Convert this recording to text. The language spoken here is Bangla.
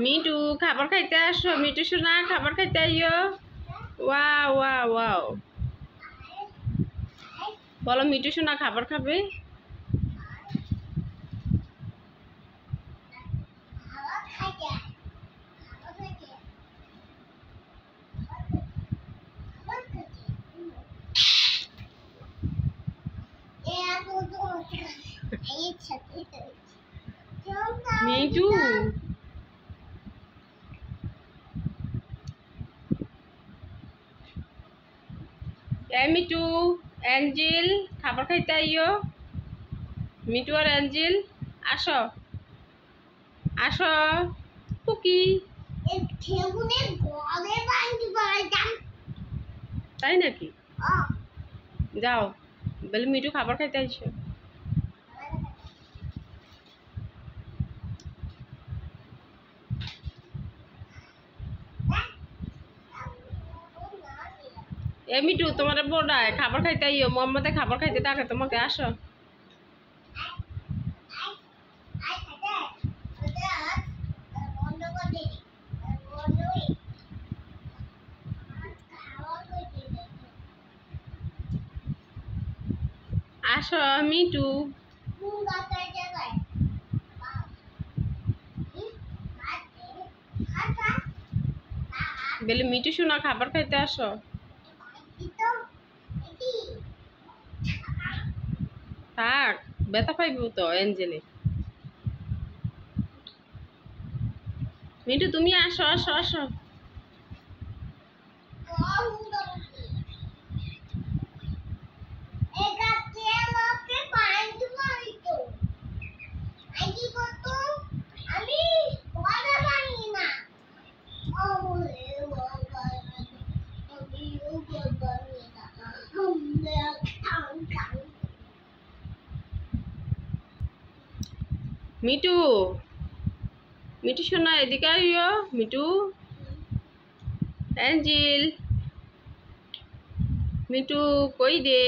মিটু খাবার খাইতে আসো। মিটু শোনা খাবার খাইতে আইও। ওয়াও ওয়াও ওয়াও, বলো মিটু শোনা খাবার খাবে। মিটু মিটু অ্যাঞ্জেল খাবার খাইতে আইও। মিটু আর অ্যাঞ্জেল আসো আসো। কুকি তাই নাকি? যাও বলে মিটু খাবার খাইতে আইসো। মিটু তোমার বোর্ডায় খাবার খাইতে আইও। মোহাম্মদে খাবার খাইতে ডাকে তোমাকে, আসো। আসো মিটু। বলে মিটু শোনা খাবার খাইতে আসো। থাক, ব্যথা পাইব তো অ্যাঞ্জেলে। মিটু তুমি আসো আসো আসো। মিটু মিটু শোনা এদিকে আইও। মিটু অ্যাঞ্জেল মিটু কই রে?